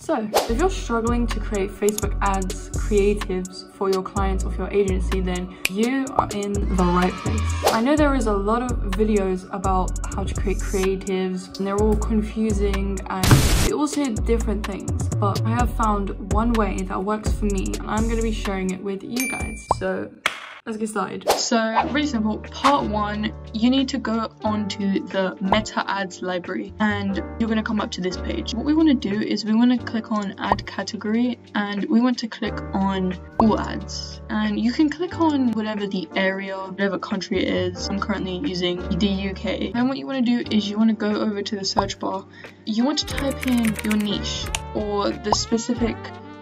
So, if you're struggling to create Facebook ads, creatives for your clients or for your agency, then you are in the right place. I know there is a lot of videos about how to create creatives, and they're all confusing and they all say different things, but I have found one way that works for me, and I'm going to be sharing it with you guys. So let's get started. So really simple. Part one, you need to go onto the Meta Ads library and you're going to come up to this page. What we want to do is we want to click on add category and we want to click on all ads, and you can click on whatever the area, whatever country it is. I'm currently using the UK, and what you want to do is you want to go over to the search bar. You want to type in your niche or the specific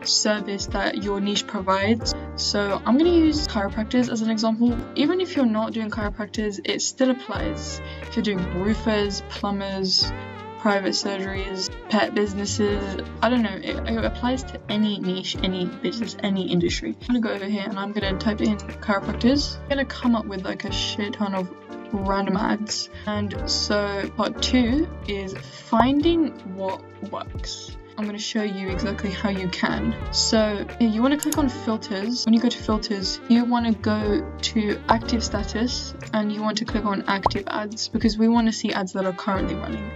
service that your niche provides. So I'm going to use chiropractors as an example. Even if you're not doing chiropractors, it still applies. If you're doing roofers, plumbers, private surgeries, pet businesses, I don't know, it applies to any niche, any business, any industry. I'm going to go over here and I'm going to type in chiropractors. I'm going to come up with like a shit ton of random ads. And so part two is finding what works. I'm going to show you exactly how you can. So you want to click on filters. When you go to filters, you want to go to active status and you want to click on active ads because we want to see ads that are currently running.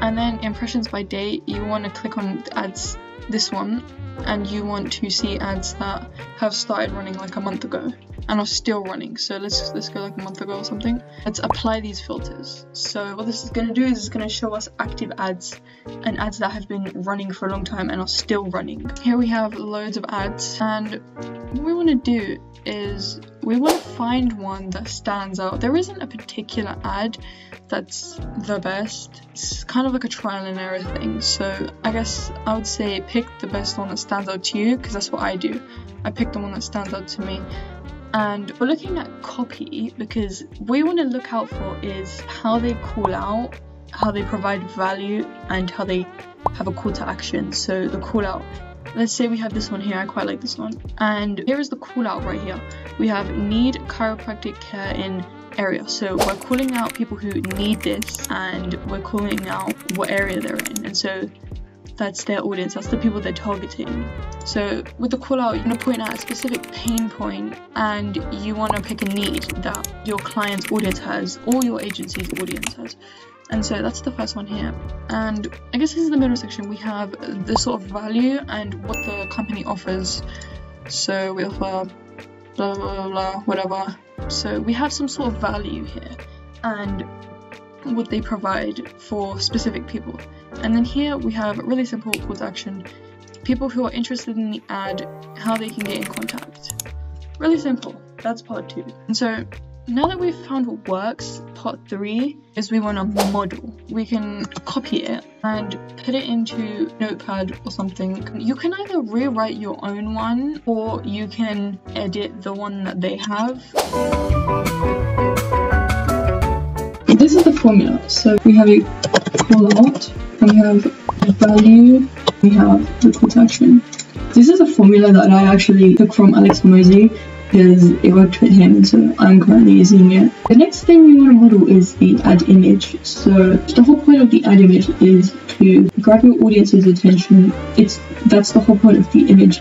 And then impressions by date, you want to click on the ads, this one, and you want to see ads that have started running like a month ago and are still running. So let's go like a month ago or something. Let's apply these filters. So what this is going to do is it's going to show us active ads and ads that have been running for a long time and are still running. Here we have loads of ads, and what we want to do is we want to find one that stands out. There isn't a particular ad that's the best. It's kind of like a trial and error thing. So I guess I would say pick the best one that stands out to you, because that's what I do. I pick the one that stands out to me. And we're looking at copy because what we want to look out for is how they call out, how they provide value, and how they have a call to action. So the call out, let's say we have this one here. I quite like this one, and here is the call out right here. We have need chiropractic care in area, so we're calling out people who need this and we're calling out what area they're in, and so that's their audience, that's the people they're targeting. So with the call out, you're going to point out a specific pain point and you want to pick a need that your client's audience has or your agency's audience has. And so that's the first one here. And I guess this is the middle section. We have the sort of value and what the company offers. So we offer blah blah blah whatever. So we have some sort of value here and what they provide for specific people. And then here we have a really simple call to action. People who are interested in the ad, how they can get in contact. Really simple. That's part two. And so now that we've found what works, part three is we want to model. We can copy it and put it into Notepad or something. You can either rewrite your own one or you can edit the one that they have. This is the formula. So we have a call out, and we have value, we have the call to action. This is a formula that I actually took from Alex Hormozi because it worked with him, so I'm currently using it. The next thing we want to model is the ad image. So the whole point of the ad image is to grab your audience's attention. That's the whole point of the image.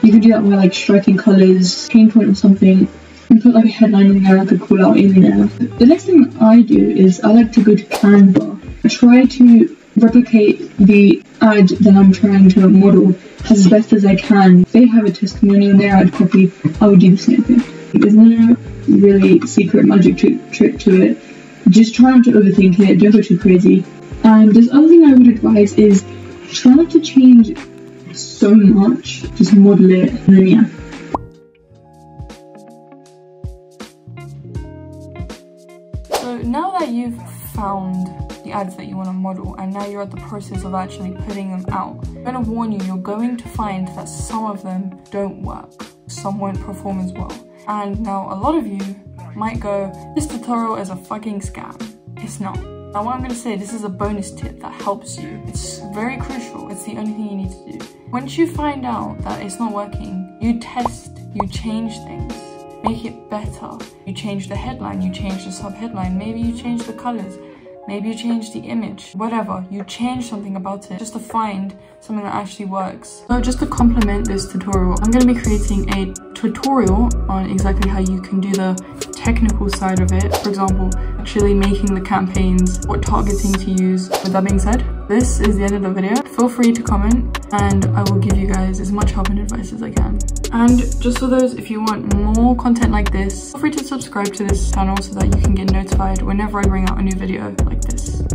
You can do that by like striking colors, pain point or something, and put like a headline in there, like a call out in there. The next thing I do is I like to go to Canva. I try to replicate the ad that I'm trying to model as best as I can. If they have a testimony in their ad copy, I would do the same thing. There's no really secret magic trick to it. Just try not to overthink it, don't go too crazy. And this other thing I would advise is try not to change so much, just model it, and then yeah. So now that you've found the ads that you want to model and now you're at the process of actually putting them out, I'm going to warn you, you're going to find that some of them don't work, some won't perform as well. And now a lot of you might go, this tutorial is a fucking scam. It's not. Now what I'm going to say, this is a bonus tip that helps you. It's very crucial. It's the only thing you need to do. Once you find out that it's not working, you test, you change things, make it better. You change the headline, you change the sub-headline, maybe you change the colors. maybe you change the image, whatever. You change something about it just to find something that actually works. So just to complement this tutorial, I'm going to be creating a tutorial on exactly how you can do the technical side of it. For example, actually making the campaigns, what targeting to use. With that being said, this is the end of the video. Feel free to comment and I will give you guys as much help and advice as I can. And just for those, if you want more content like this, feel free to subscribe to this channel so that you can get notified whenever I bring out a new video like this.